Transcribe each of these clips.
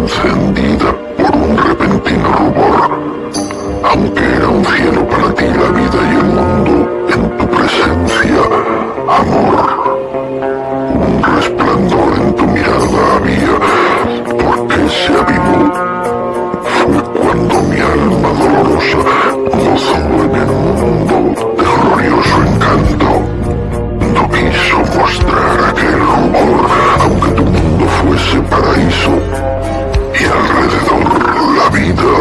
encendida por un repentino rubor. Aunque era un cielo para ti la vida y el mundo, en tu presencia, amor. Un resplandor en tu mirada había, porque se avivó. Fue cuando mi alma dolorosa gozó en el mundo de glorioso encanto. No quiso mostrar aquel rubor, aunque tu mundo fuese paraíso, y alrededor la vida,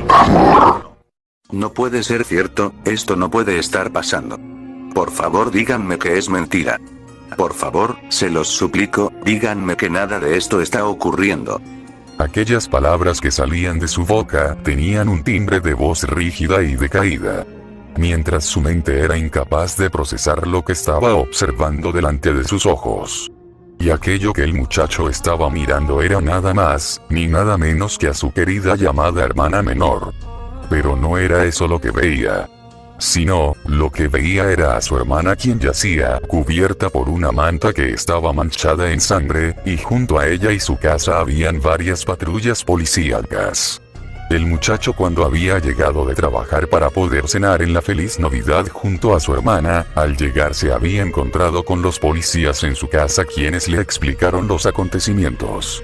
amor. No puede ser cierto, esto no puede estar pasando. Por favor, díganme que es mentira. Por favor, se los suplico, díganme que nada de esto está ocurriendo. Aquellas palabras que salían de su boca tenían un timbre de voz rígida y decaída. Mientras su mente era incapaz de procesar lo que estaba observando delante de sus ojos. Y aquello que el muchacho estaba mirando era nada más, ni nada menos que a su querida llamada hermana menor. Pero no era eso lo que veía. Sino, lo que veía era a su hermana, quien yacía, cubierta por una manta que estaba manchada en sangre, y junto a ella y su casa habían varias patrullas policíacas. El muchacho, cuando había llegado de trabajar para poder cenar en la feliz Navidad junto a su hermana, al llegar se había encontrado con los policías en su casa, quienes le explicaron los acontecimientos.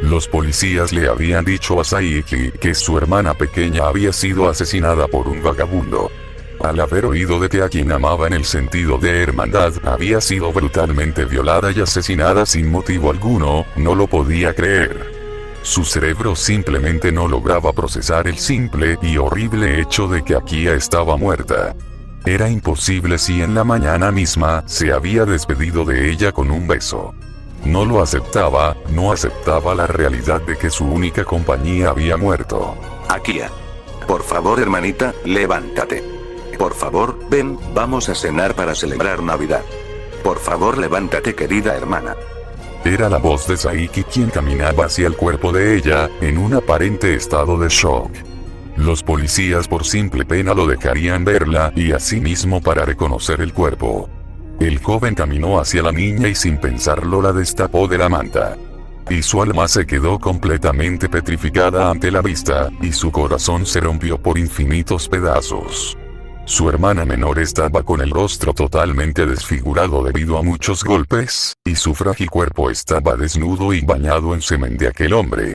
Los policías le habían dicho a Saiki que su hermana pequeña había sido asesinada por un vagabundo. Al haber oído de que a quien amaba en el sentido de hermandad había sido brutalmente violada y asesinada sin motivo alguno, no lo podía creer. Su cerebro simplemente no lograba procesar el simple y horrible hecho de que Akia estaba muerta. Era imposible si en la mañana misma se había despedido de ella con un beso. No lo aceptaba, no aceptaba la realidad de que su única compañía había muerto. Akia. Por favor, hermanita, levántate. Por favor, ven, vamos a cenar para celebrar Navidad. Por favor, levántate, querida hermana. Era la voz de Saiki quien caminaba hacia el cuerpo de ella, en un aparente estado de shock. Los policías por simple pena lo dejarían verla, y asimismo para reconocer el cuerpo. El joven caminó hacia la niña y sin pensarlo la destapó de la manta. Y su alma se quedó completamente petrificada ante la vista, y su corazón se rompió por infinitos pedazos. Su hermana menor estaba con el rostro totalmente desfigurado debido a muchos golpes, y su frágil cuerpo estaba desnudo y bañado en semen de aquel hombre.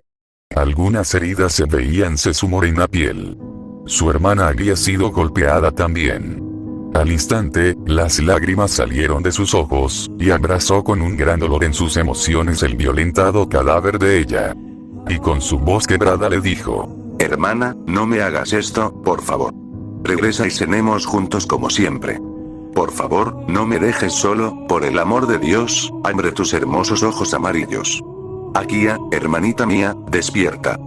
Algunas heridas se veían en su morena piel. Su hermana había sido golpeada también. Al instante, las lágrimas salieron de sus ojos, y abrazó con un gran dolor en sus emociones el violentado cadáver de ella. Y con su voz quebrada le dijo: Hermana, no me hagas esto, por favor. Regresa y cenemos juntos como siempre. Por favor, no me dejes solo, por el amor de Dios, abre tus hermosos ojos amarillos. Akia, hermanita mía, despierta.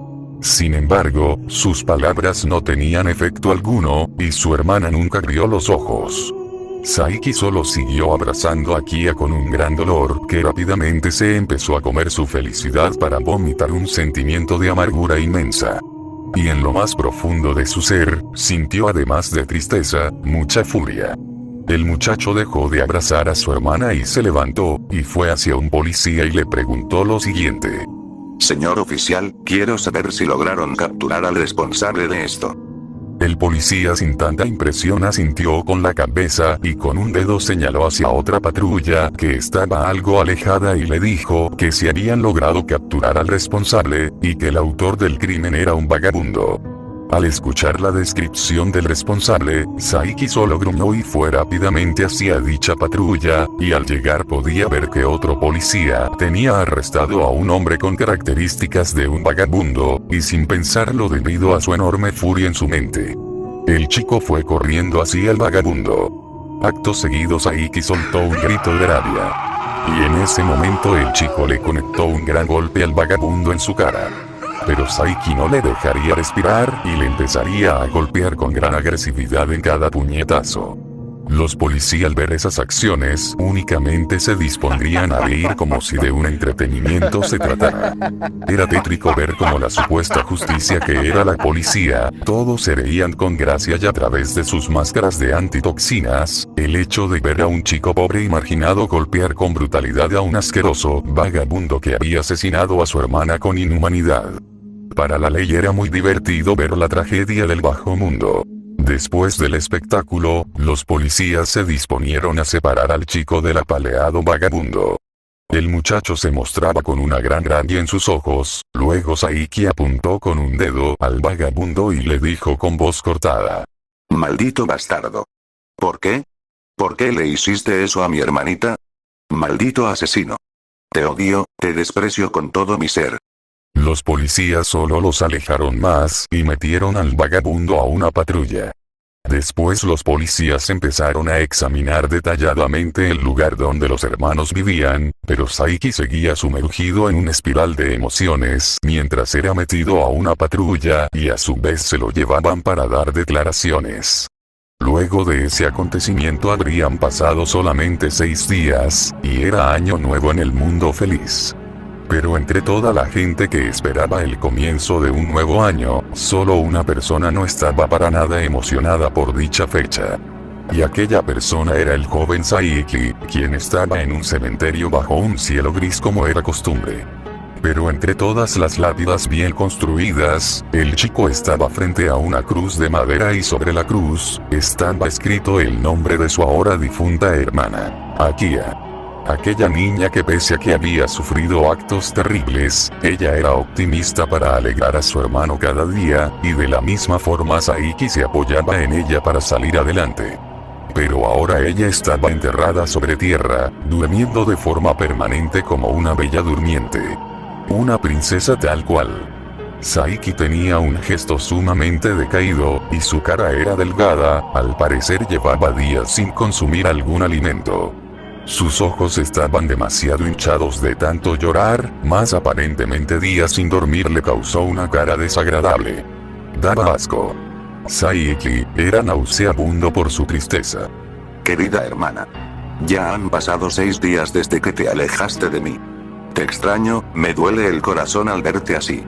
Sin embargo, sus palabras no tenían efecto alguno, y su hermana nunca abrió los ojos. Saiki solo siguió abrazando a Akia con un gran dolor que rápidamente se empezó a comer su felicidad para vomitar un sentimiento de amargura inmensa. Y en lo más profundo de su ser, sintió además de tristeza, mucha furia. El muchacho dejó de abrazar a su hermana y se levantó, y fue hacia un policía y le preguntó lo siguiente. Señor oficial, quiero saber si lograron capturar al responsable de esto. El policía sin tanta impresión asintió con la cabeza y con un dedo señaló hacia otra patrulla que estaba algo alejada y le dijo que se habían logrado capturar al responsable, y que el autor del crimen era un vagabundo. Al escuchar la descripción del responsable, Saiki solo gruñó y fue rápidamente hacia dicha patrulla, y al llegar podía ver que otro policía tenía arrestado a un hombre con características de un vagabundo, y sin pensarlo debido a su enorme furia en su mente. El chico fue corriendo hacia el vagabundo. Acto seguido Saiki soltó un grito de rabia. Y en ese momento el chico le conectó un gran golpe al vagabundo en su cara. Pero Saiki no le dejaría respirar y le empezaría a golpear con gran agresividad en cada puñetazo. Los policías al ver esas acciones únicamente se dispondrían a reír como si de un entretenimiento se tratara. Era tétrico ver cómo la supuesta justicia que era la policía, todos se reían con gracia y a través de sus máscaras de antitoxinas, el hecho de ver a un chico pobre y marginado golpear con brutalidad a un asqueroso vagabundo que había asesinado a su hermana con inhumanidad. Para la ley era muy divertido ver la tragedia del bajo mundo. Después del espectáculo, los policías se disponieron a separar al chico del apaleado vagabundo. El muchacho se mostraba con una gran rabia en sus ojos, luego Saiki apuntó con un dedo al vagabundo y le dijo con voz cortada: Maldito bastardo. ¿Por qué? ¿Por qué le hiciste eso a mi hermanita? Maldito asesino. Te odio, te desprecio con todo mi ser. Los policías solo los alejaron más y metieron al vagabundo a una patrulla. Después los policías empezaron a examinar detalladamente el lugar donde los hermanos vivían, pero Saiki seguía sumergido en una espiral de emociones mientras era metido a una patrulla y a su vez se lo llevaban para dar declaraciones. Luego de ese acontecimiento habrían pasado solamente 6 días, y era año nuevo en el mundo feliz. Pero entre toda la gente que esperaba el comienzo de un nuevo año, solo una persona no estaba para nada emocionada por dicha fecha. Y aquella persona era el joven Saiki, quien estaba en un cementerio bajo un cielo gris como era costumbre. Pero entre todas las lápidas bien construidas, el chico estaba frente a una cruz de madera y sobre la cruz, estaba escrito el nombre de su ahora difunta hermana, Akia. Aquella niña que pese a que había sufrido actos terribles, ella era optimista para alegrar a su hermano cada día, y de la misma forma Saiki se apoyaba en ella para salir adelante. Pero ahora ella estaba enterrada sobre tierra, durmiendo de forma permanente como una bella durmiente. Una princesa tal cual. Saiki tenía un gesto sumamente decaído, y su cara era delgada, al parecer llevaba días sin consumir algún alimento. Sus ojos estaban demasiado hinchados de tanto llorar, más aparentemente días sin dormir le causó una cara desagradable. Daba asco. Saiki era nauseabundo por su tristeza. Querida hermana. Ya han pasado 6 días desde que te alejaste de mí. Te extraño, me duele el corazón al verte así.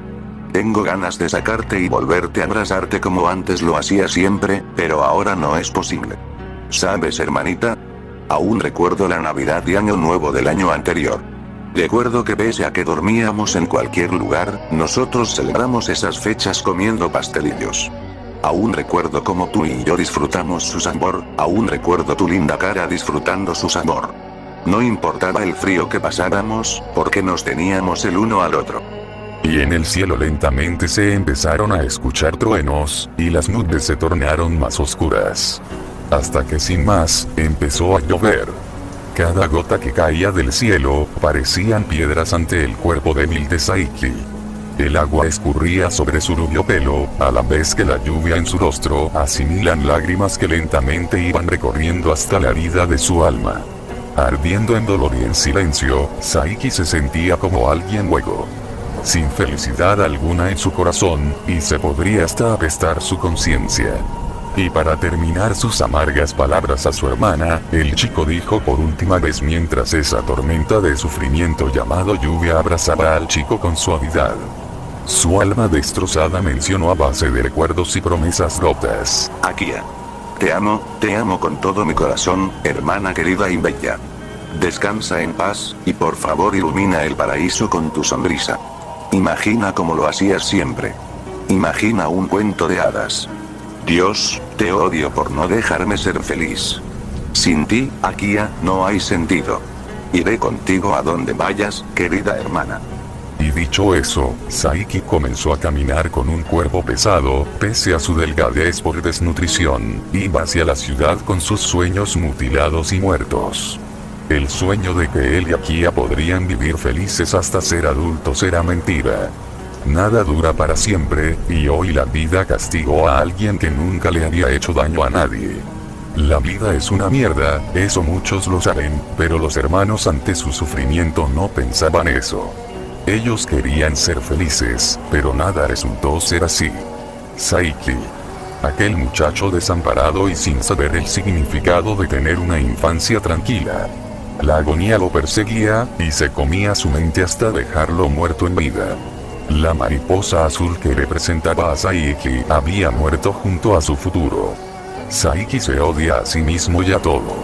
Tengo ganas de sacarte y volverte a abrazarte como antes lo hacía siempre, pero ahora no es posible. ¿Sabes, hermanita? Aún recuerdo la Navidad y Año Nuevo del año anterior. Recuerdo que pese a que dormíamos en cualquier lugar, nosotros celebramos esas fechas comiendo pastelillos. Aún recuerdo cómo tú y yo disfrutamos su sabor, aún recuerdo tu linda cara disfrutando su sabor. No importaba el frío que pasáramos, porque nos teníamos el uno al otro. Y en el cielo lentamente se empezaron a escuchar truenos, y las nubes se tornaron más oscuras. Hasta que sin más, empezó a llover. Cada gota que caía del cielo, parecían piedras ante el cuerpo débil de Saiki. El agua escurría sobre su rubio pelo, a la vez que la lluvia en su rostro asimilan lágrimas que lentamente iban recorriendo hasta la herida de su alma. Ardiendo en dolor y en silencio, Saiki se sentía como alguien hueco. Sin felicidad alguna en su corazón, y se podría hasta apestar su conciencia. Y para terminar sus amargas palabras a su hermana, el chico dijo por última vez mientras esa tormenta de sufrimiento llamado lluvia abrazaba al chico con suavidad. Su alma destrozada mencionó a base de recuerdos y promesas rotas. Akia. Te amo con todo mi corazón, hermana querida y bella. Descansa en paz, y por favor ilumina el paraíso con tu sonrisa. Imagina como lo hacías siempre. Imagina un cuento de hadas. Dios, te odio por no dejarme ser feliz. Sin ti, Akia, no hay sentido. Iré contigo a donde vayas, querida hermana. Y dicho eso, Saiki comenzó a caminar con un cuerpo pesado, pese a su delgadez por desnutrición, iba hacia la ciudad con sus sueños mutilados y muertos. El sueño de que él y Akia podrían vivir felices hasta ser adultos era mentira. Nada dura para siempre, y hoy la vida castigó a alguien que nunca le había hecho daño a nadie. La vida es una mierda, eso muchos lo saben, pero los hermanos ante su sufrimiento no pensaban eso. Ellos querían ser felices, pero nada resultó ser así. Saiki. Aquel muchacho desamparado y sin saber el significado de tener una infancia tranquila. La agonía lo perseguía, y se comía su mente hasta dejarlo muerto en vida. La mariposa azul que representaba a Saiki había muerto junto a su futuro. Saiki se odia a sí mismo y a todo.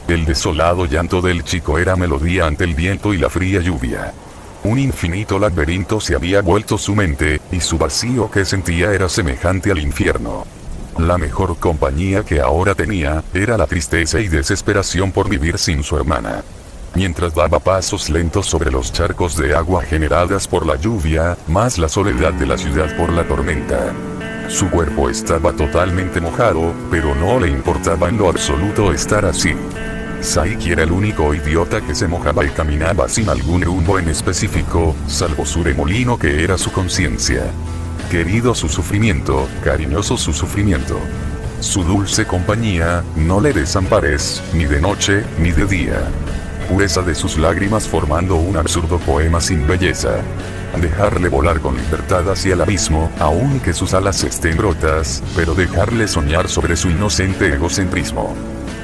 El desolado llanto del chico era melodía ante el viento y la fría lluvia. Un infinito laberinto se había vuelto su mente, y su vacío que sentía era semejante al infierno. La mejor compañía que ahora tenía, era la tristeza y desesperación por vivir sin su hermana. Mientras daba pasos lentos sobre los charcos de agua generadas por la lluvia, más la soledad de la ciudad por la tormenta. Su cuerpo estaba totalmente mojado, pero no le importaba en lo absoluto estar así. Saiki era el único idiota que se mojaba y caminaba sin algún rumbo en específico, salvo su remolino que era su conciencia. Querido su sufrimiento, cariñoso su sufrimiento. Su dulce compañía, no le desampares, ni de noche, ni de día. Pureza de sus lágrimas formando un absurdo poema sin belleza. Dejarle volar con libertad hacia el abismo, aunque sus alas estén rotas, pero dejarle soñar sobre su inocente egocentrismo.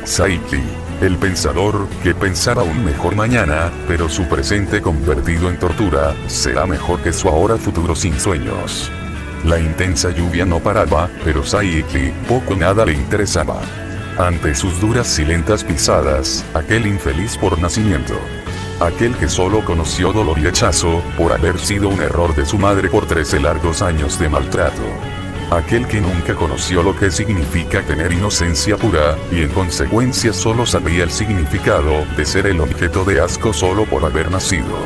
Saiki, el pensador, que pensaba un mejor mañana, pero su presente convertido en tortura, será mejor que su ahora futuro sin sueños. La intensa lluvia no paraba, pero Saiki, poco o nada le interesaba. Ante sus duras y lentas pisadas, aquel infeliz por nacimiento. Aquel que solo conoció dolor y rechazo, por haber sido un error de su madre por 13 largos años de maltrato. Aquel que nunca conoció lo que significa tener inocencia pura, y en consecuencia solo sabía el significado de ser el objeto de asco solo por haber nacido.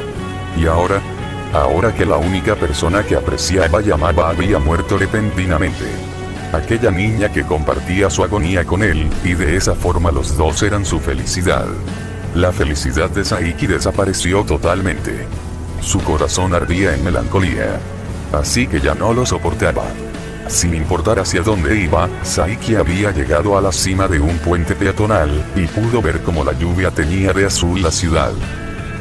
Y ahora que la única persona que apreciaba y amaba había muerto repentinamente. Aquella niña que compartía su agonía con él, y de esa forma los dos eran su felicidad. La felicidad de Saiki desapareció totalmente. Su corazón ardía en melancolía. Así que ya no lo soportaba. Sin importar hacia dónde iba, Saiki había llegado a la cima de un puente peatonal, y pudo ver cómo la lluvia teñía de azul la ciudad.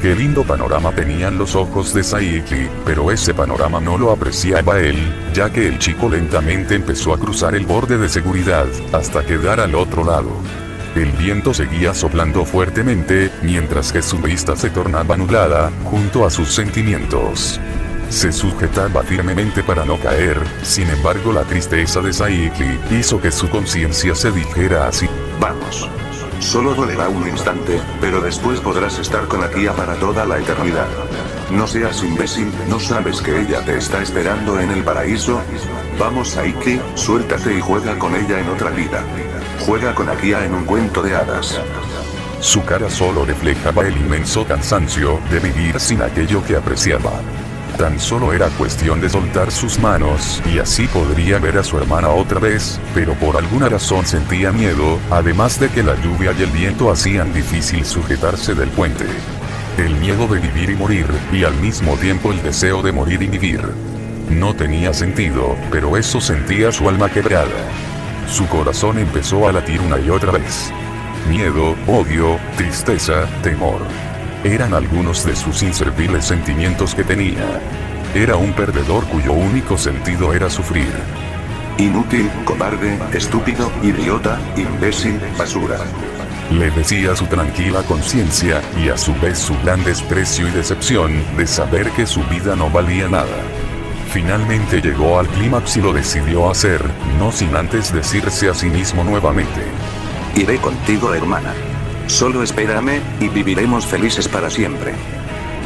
Qué lindo panorama tenían los ojos de Saiki, pero ese panorama no lo apreciaba él, ya que el chico lentamente empezó a cruzar el borde de seguridad, hasta quedar al otro lado. El viento seguía soplando fuertemente, mientras que su vista se tornaba nublada, junto a sus sentimientos. Se sujetaba firmemente para no caer, sin embargo la tristeza de Saiki hizo que su conciencia se dijera así. Vamos. Solo dolerá un instante, pero después podrás estar con Akia para toda la eternidad. No seas imbécil, ¿no sabes que ella te está esperando en el paraíso? Vamos Saiki, suéltate y juega con ella en otra vida. Juega con Akia en un cuento de hadas. Su cara solo reflejaba el inmenso cansancio de vivir sin aquello que apreciaba. Tan solo era cuestión de soltar sus manos, y así podría ver a su hermana otra vez, pero por alguna razón sentía miedo, además de que la lluvia y el viento hacían difícil sujetarse del puente. El miedo de vivir y morir, y al mismo tiempo el deseo de morir y vivir. No tenía sentido, pero eso sentía su alma quebrada. Su corazón empezó a latir una y otra vez. Miedo, odio, tristeza, temor. Eran algunos de sus inservibles sentimientos que tenía. Era un perdedor cuyo único sentido era sufrir. Inútil, cobarde, estúpido, idiota, imbécil, basura. Le decía su tranquila conciencia, y a su vez su gran desprecio y decepción, de saber que su vida no valía nada. Finalmente llegó al clímax y lo decidió hacer, no sin antes decirse a sí mismo nuevamente. Iré contigo, hermana. Solo espérame, y viviremos felices para siempre.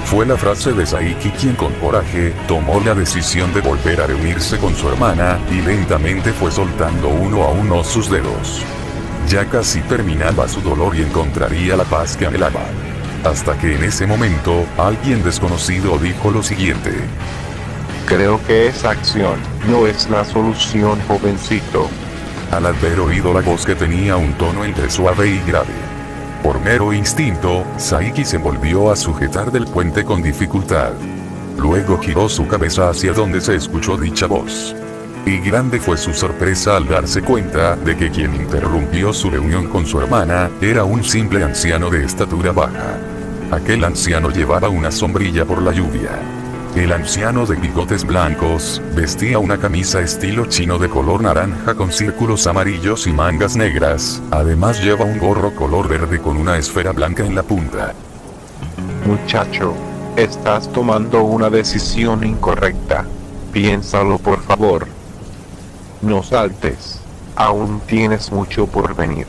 Fue la frase de Saiki quien con coraje, tomó la decisión de volver a reunirse con su hermana, y lentamente fue soltando uno a uno sus dedos. Ya casi terminaba su dolor y encontraría la paz que anhelaba. Hasta que en ese momento, alguien desconocido dijo lo siguiente. Creo que esa acción no es la solución, jovencito. Al haber oído la voz que tenía un tono entre suave y grave. Por mero instinto, Saiki se volvió a sujetar del puente con dificultad. Luego giró su cabeza hacia donde se escuchó dicha voz. Y grande fue su sorpresa al darse cuenta de que quien interrumpió su reunión con su hermana era un simple anciano de estatura baja. Aquel anciano llevaba una sombrilla por la lluvia. El anciano de bigotes blancos, vestía una camisa estilo chino de color naranja con círculos amarillos y mangas negras, además lleva un gorro color verde con una esfera blanca en la punta. Muchacho, estás tomando una decisión incorrecta. Piénsalo por favor. No saltes. Aún tienes mucho por venir.